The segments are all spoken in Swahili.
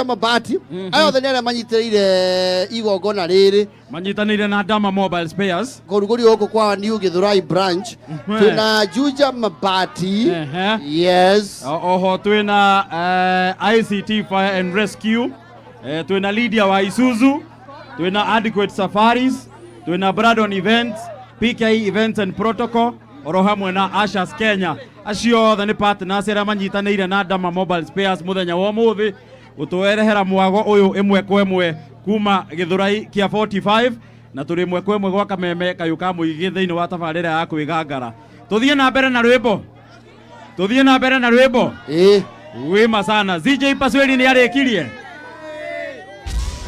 Mabati ayo thenera manyitire igongona riri manyitanire na Dama Mobile Spares gorugori huko kwa New Githurai branch tuna Juja Mabati yes oho tuna ICT Fire and Rescue tuna Lydia wa Isuzu tuna Adequate Safaris tuna Bradon Events PK Events and Protocol oro hamwe na Ashas Kenya acio the ni partners era manyitanire na Dama Mobile Spares muthenya wa muthi utuerehera mwago uyu imwe kwa imwe kuma Githurai kia 45 na turi imwe kwa imwe gwa Kameme kayuka muigi thiini wa tabarira ya kwigangara tuthie na mbere na rwimbo wima sana ZJ Pasweri ni arekirie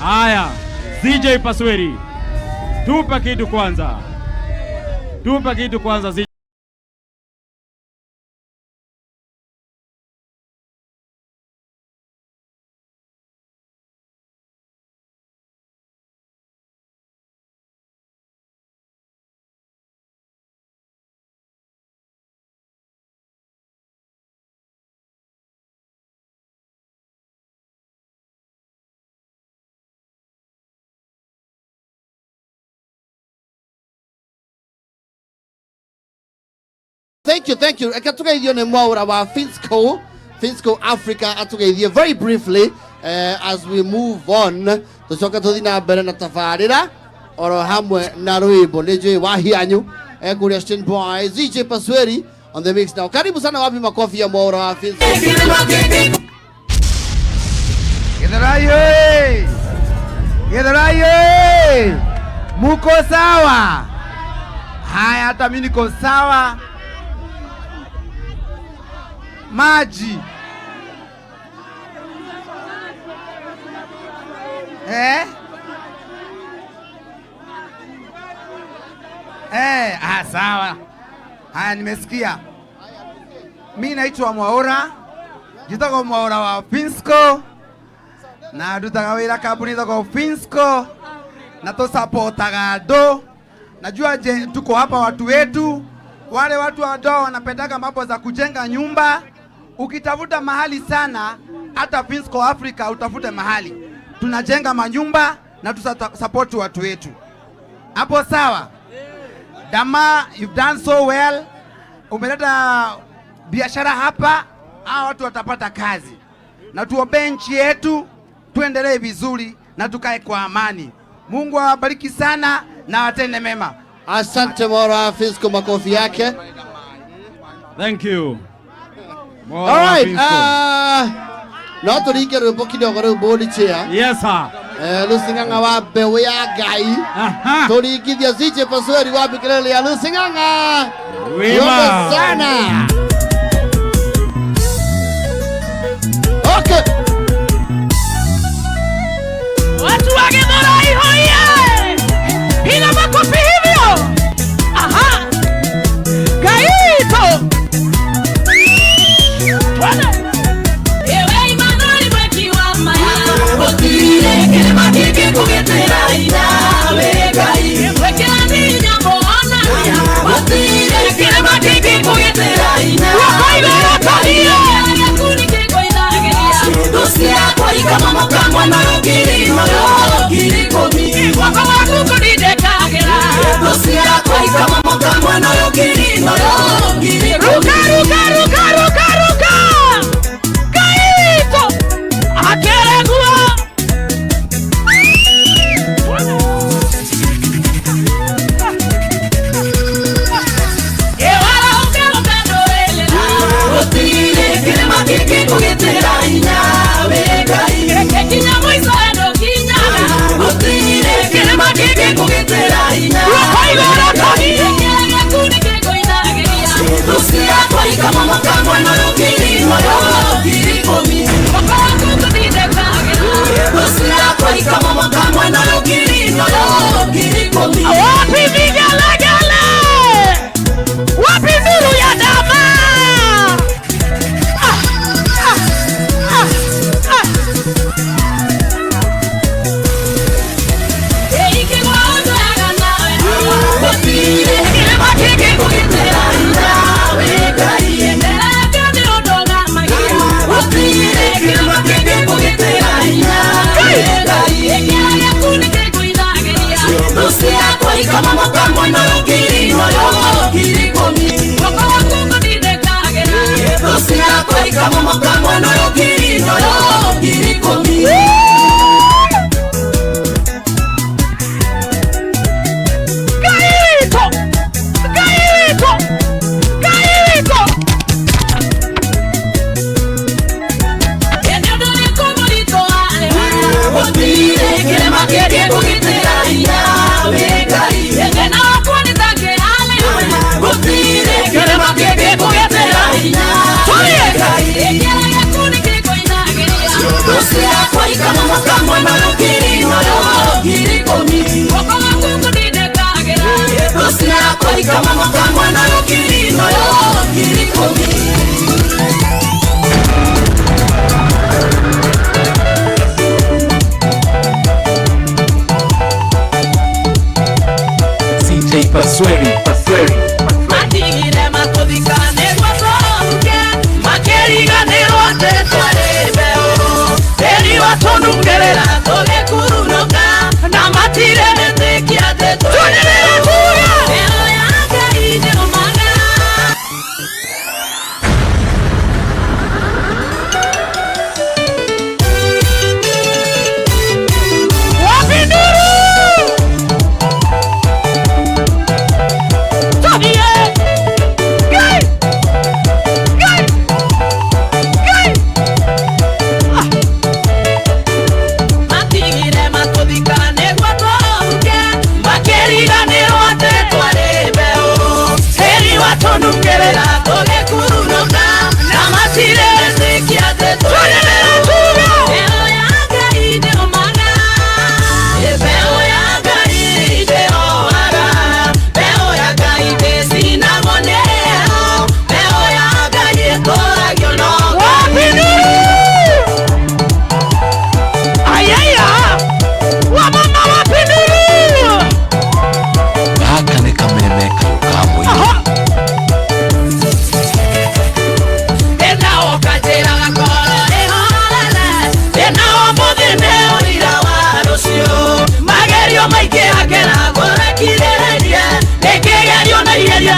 haya ZJ Pasweri tupa kitu kwanza Thank you. Akatugeithio ni mwaura wa Finsco Africa atugeithio very briefly as we move on tucoka tuthi na mbere na tabarira oro hamwe na rwimbo ni wahianyu Guria Stin Boy ZJ Pasweri on the mix now. Karibu sana wapi makofi ya mwaura wa Finsco. Githurai muko sawa? Haya, hata mimi niko sawa. Maji sawa. Haya, nimesikia. Mimi naitwa Mwaura, jitako Mwaura wa Finsco na tutagawira kampuni za Finsco na to supportaga do. Najua tuko hapa watu wetu, wale watu ambao wanapendaga mambo za kujenga nyumba. Ukitafuta mahali sana, hata Finsco Africa utafute mahali. Tunajenga manyumba na tusupport watu wetu. Hapo sawa? Dama, you've done so well. Umeleta biashara hapa, hao watu watapata kazi. Na tuombe nchi yetu tuendelee vizuri na tukae kwa amani. Mungu awabariki sana na watende mema. Asante Mwaura Finsco, makofi yake. Thank you. All right, no turike rwimbo kidogo rwimbo ni chia. Yes sir. Lusinganga wa bewe ya gai. Turikithia ZJ Pasweri wa bikelele ya Lusinganga. Wima sana. Okay. Watu wa Githurai hoye. Piga makofi hivyo. Aha. Gaito. Kamamo kamwa na yokiri no yokiri komi. CJ Pasweri. Matigire matodikane gwasoruke makeriganirwo tetwarebeo teri watonungerera togekurunoka na matire metekia tetwarebeo eo yake ine omaga wapinduru magerio maike agera gore kireria nekegerio na iheria